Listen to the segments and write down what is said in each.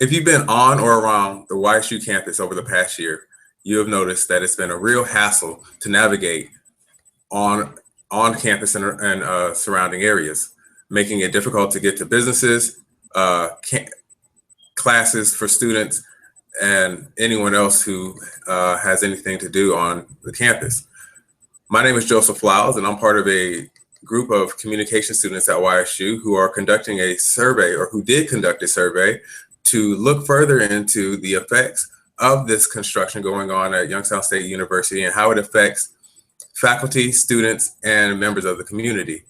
If you've been on or around the YSU campus over the past year, you have noticed that it's been a real hassle to navigate on on campus and surrounding areas, making it difficult to get to businesses, classes for students, and anyone else who has anything to do on the campus. My name is Joseph Flowers, and I'm part of a group of communication students at YSU who are conducting a survey, or who did conduct a survey, to look further into the effects of this construction going on at Youngstown State University and how it affects faculty, students, and members of the community.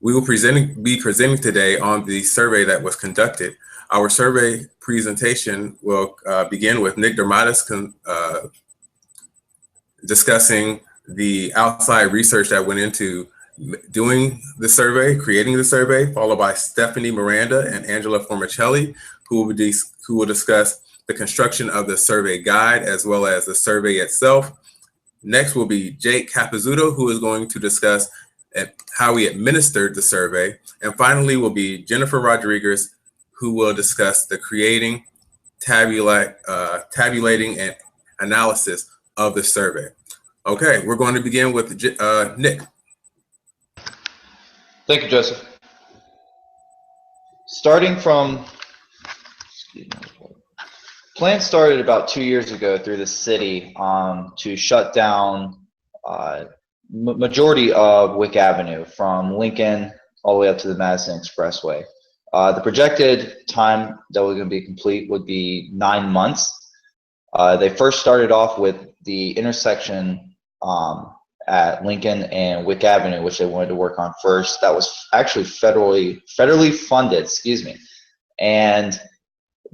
We will be presenting today on the survey that was conducted. Our survey presentation will begin with Nick Dermatis discussing the outside research that went into doing the survey, creating the survey, followed by Stephanie Miranda and Angela Formicelli, who will discuss the construction of the survey guide as well as the survey itself. Next will be Jake Capizzuto, who is going to discuss how we administered the survey. And finally will be Jennifer Rodriguez, who will discuss the creating, tabulating, and analysis of the survey. Okay, we're going to begin with Nick. Thank you, Joseph. Starting from, plan started about 2 years ago through the city to shut down majority of Wick Avenue from Lincoln all the way up to the Madison Expressway. The projected time that was going to be complete would be 9 months. They first started off with the intersection at Lincoln and Wick Avenue, which they wanted to work on first. That was actually federally funded, excuse me. And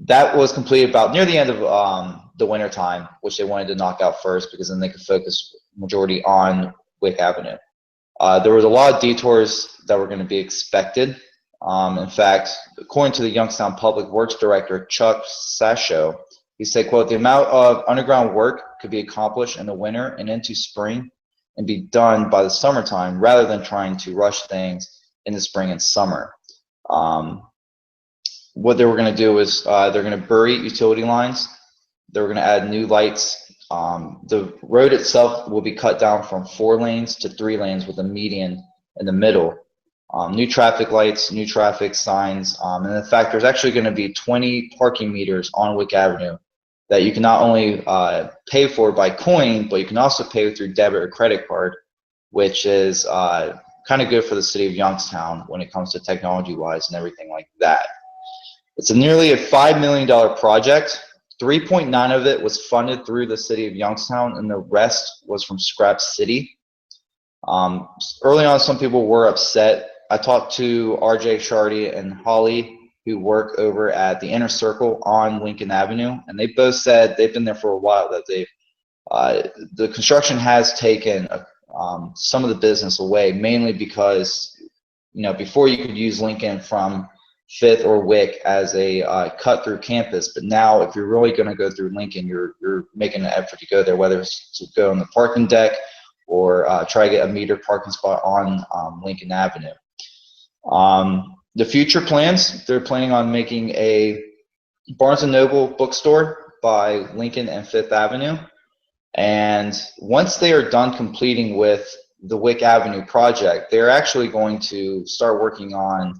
that was completed about near the end of the winter time, which they wanted to knock out first because then they could focus majority on Wick Avenue. There was a lot of detours that were going to be expected. In fact, according to the Youngstown Public Works Director, Chuck Sasho, he said, quote, "The amount of underground work could be accomplished in the winter and into spring and be done by the summertime rather than trying to rush things in the spring and summer." What they were going to do is they're going to bury utility lines. They were going to add new lights. The road itself will be cut down from 4 lanes to 3 lanes with a median in the middle. New traffic lights, new traffic signs, and in fact, there's actually going to be 20 parking meters on Wick Avenue that you can not only pay for by coin, but you can also pay through debit or credit card, which is kind of good for the city of Youngstown when it comes to technology-wise and everything like that. It's nearly a $5 million project. 3.9 of it was funded through the city of Youngstown, and the rest was from Scrap City. Early on, some people were upset. I talked to RJ Shardy and Holly, who work over at the Inner Circle on Lincoln Avenue, and they both said they've been there for a while, that the construction has taken some of the business away, mainly because, you know, before you could use Lincoln from Fifth or Wick as a cut through campus, but now if you're really going to go through Lincoln, you're making an effort to go there, whether it's to go on the parking deck or try to get a metered parking spot on Lincoln Avenue. The future plans, they're planning on making a Barnes & Noble bookstore by Lincoln and Fifth Avenue. And once they are done completing with the Wick Avenue project, they're actually going to start working on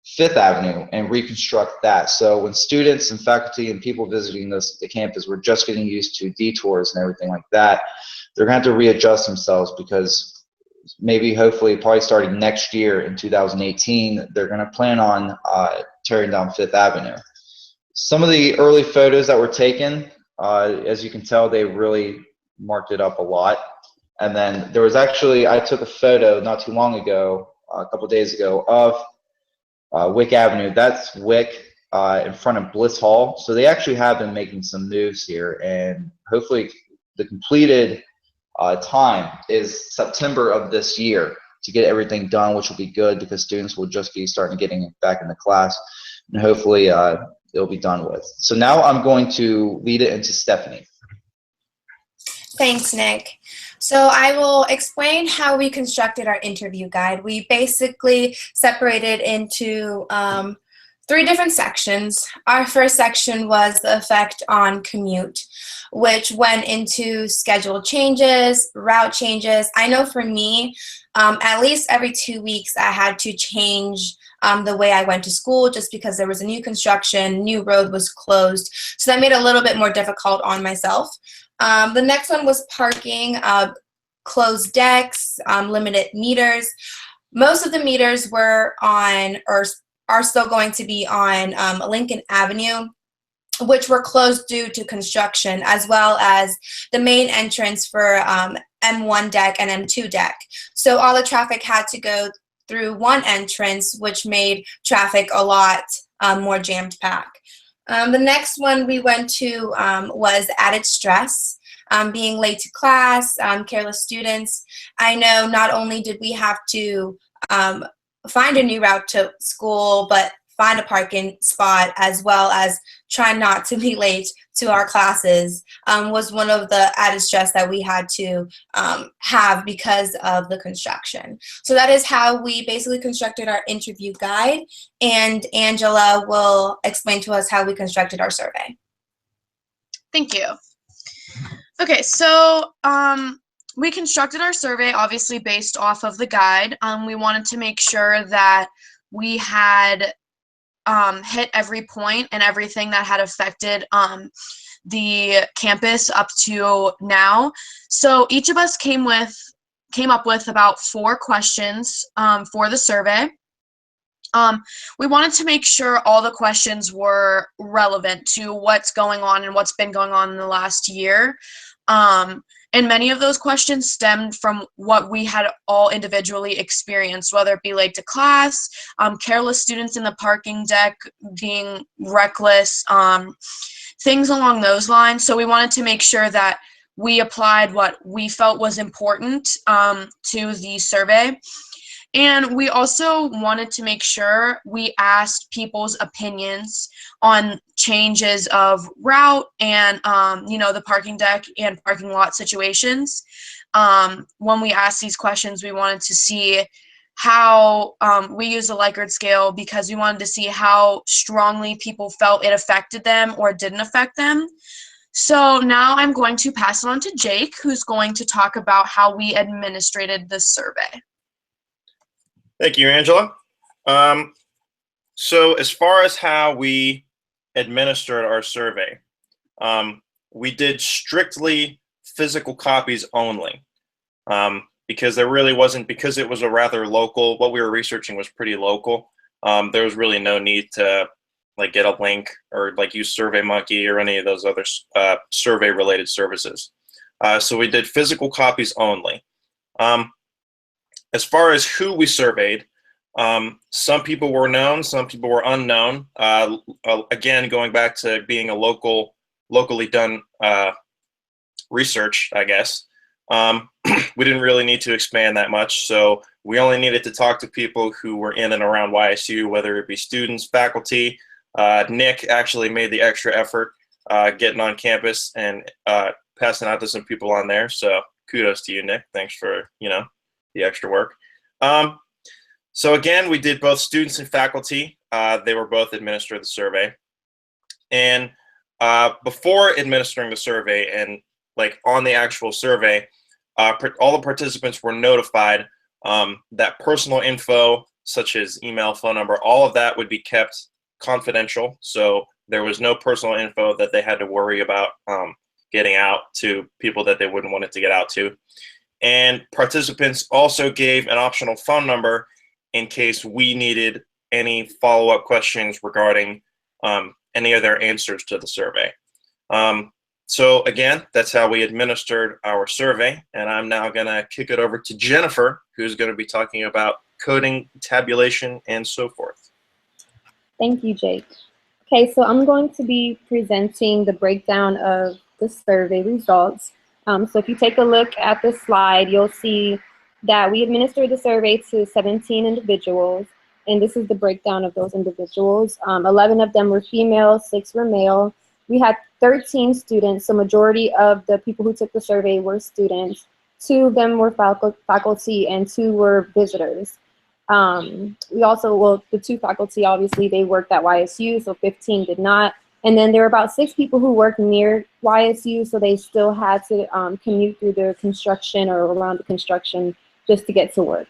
Fifth Avenue and reconstruct that. So when students and faculty and people visiting the campus were just getting used to detours and everything like that, they're going to have to readjust themselves, because maybe, hopefully, probably starting next year in 2018, they're going to plan on tearing down Fifth Avenue. Some of the early photos that were taken, as you can tell, they really marked it up a lot. And then there was actually, I took a photo not too long ago, a couple days ago, of Wick Avenue. That's Wick in front of Bliss Hall. So they actually have been making some moves here, and hopefully the completed time is September of this year to get everything done, which will be good because students will just be starting getting back into class, and hopefully it'll be done with. So now I'm going to lead it into Stephanie. Thanks, Nick. So I will explain how we constructed our interview guide. We basically separated into three different sections. Our first section was the effect on commute, which went into schedule changes, route changes. I know for me, at least every 2 weeks, I had to change the way I went to school just because there was a new construction, new road was closed. So that made it a little bit more difficult on myself. The next one was parking, closed decks, limited meters. Most of the meters were on, or are still going to be on Lincoln Avenue, which were closed due to construction, as well as the main entrance for M1 deck and M2 deck. So all the traffic had to go through one entrance, which made traffic a lot more jammed packed. The next one we went to was added stress. Being late to class, careless students. I know not only did we have to find a new route to school, but find a parking spot, as well as try not to be late to our classes, was one of the added stress that we had to have because of the construction. So that is how we basically constructed our interview guide, and Angela will explain to us how we constructed our survey. Thank you. Okay, so we constructed our survey obviously based off of the guide. We wanted to make sure that we had hit every point and everything that had affected the campus up to now. So each of us came up with about 4 questions for the survey. We wanted to make sure all the questions were relevant to what's going on and what's been going on in the last year. And many of those questions stemmed from what we had all individually experienced, whether it be late to class, careless students in the parking deck, being reckless, things along those lines. So we wanted to make sure that we applied what we felt was important to the survey. And we also wanted to make sure we asked people's opinions on changes of route and, the parking deck and parking lot situations. When we asked these questions, we wanted to see how we used the Likert scale because we wanted to see how strongly people felt it affected them or didn't affect them. So now I'm going to pass it on to Jake, who's going to talk about how we administrated the survey. Thank you, Angela. So as far as how we administered our survey, we did strictly physical copies only because there really wasn't, because it was a rather local, what we were researching was pretty local. There was really no need to get a link or use SurveyMonkey or any of those other survey related services. So we did physical copies only. As far as who we surveyed, some people were known, some people were unknown. Again, going back to being a locally done research, I guess. We didn't really need to expand that much, so we only needed to talk to people who were in and around YSU, whether it be students, faculty. Nick actually made the extra effort getting on campus and passing out to some people on there, so kudos to you, Nick. Thanks for, the extra work. So again, we did both students and faculty. They were both administered the survey. And before administering the survey and on the actual survey, all the participants were notified that personal info, such as email, phone number, all of that would be kept confidential. So there was no personal info that they had to worry about getting out to people that they wouldn't want it to get out to. And participants also gave an optional phone number in case we needed any follow-up questions regarding any of their answers to the survey. So again, that's how we administered our survey. And I'm now gonna kick it over to Jennifer, who's gonna be talking about coding, tabulation, and so forth. Thank you, Jake. Okay, so I'm going to be presenting the breakdown of the survey results. So if you take a look at the slide, you'll see that we administered the survey to 17 individuals, and this is the breakdown of those individuals. 11 of them were female, 6 were male. We had 13 students, so majority of the people who took the survey were students. 2 of them were faculty and 2 were visitors. We also, well, the 2 faculty, obviously, they worked at YSU, so 15 did not. And then there were about 6 people who worked near YSU, so they still had to commute through the construction or around the construction just to get to work.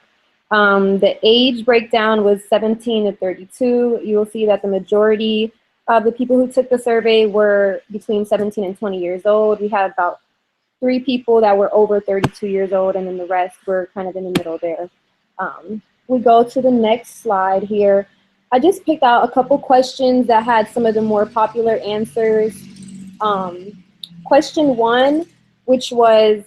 The age breakdown was 17 to 32. You will see that the majority of the people who took the survey were between 17 and 20 years old. We had about 3 people that were over 32 years old, and then the rest were kind of in the middle there. We go to the next slide here. I just picked out a couple questions that had some of the more popular answers. Question 1, which was,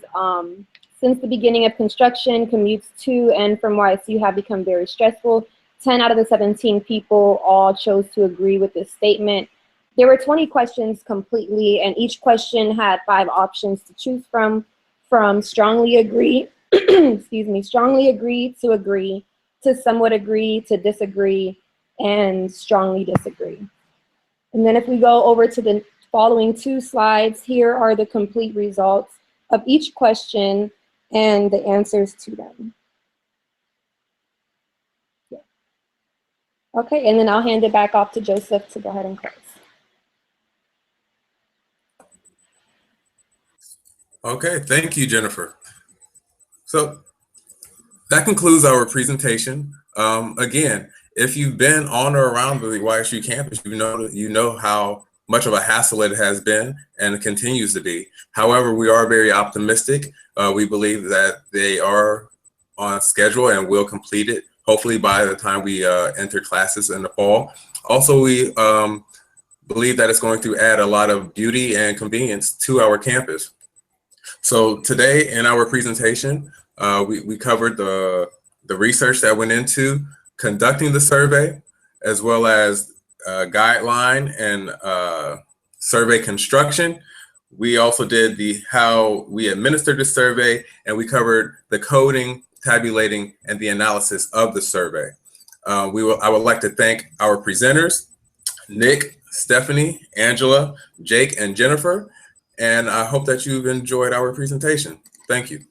since the beginning of construction, commutes to and from YSU have become very stressful. 10 out of the 17 people all chose to agree with this statement. There were 20 questions completely, and each question had 5 options to choose from strongly agree, excuse me, strongly agree, to somewhat agree, to disagree, and strongly disagree. And then if we go over to the following 2 slides, here are the complete results of each question and the answers to them. Yeah. Okay, and then I'll hand it back off to Joseph to go ahead and close. Okay, thank you, Jennifer. So that concludes our presentation. Again, if you've been on or around the YSU campus, you know how much of a hassle it has been and it continues to be. However, we are very optimistic. We believe that they are on schedule and will complete it, hopefully by the time we enter classes in the fall. Also, we believe that it's going to add a lot of beauty and convenience to our campus. So today in our presentation, we covered the research that went into conducting the survey, as well as guideline and survey construction. We also did how we administered the survey, and we covered the coding, tabulating, and the analysis of the survey. I would like to thank our presenters, Nick, Stephanie, Angela, Jake, and Jennifer, and I hope that you've enjoyed our presentation. Thank you.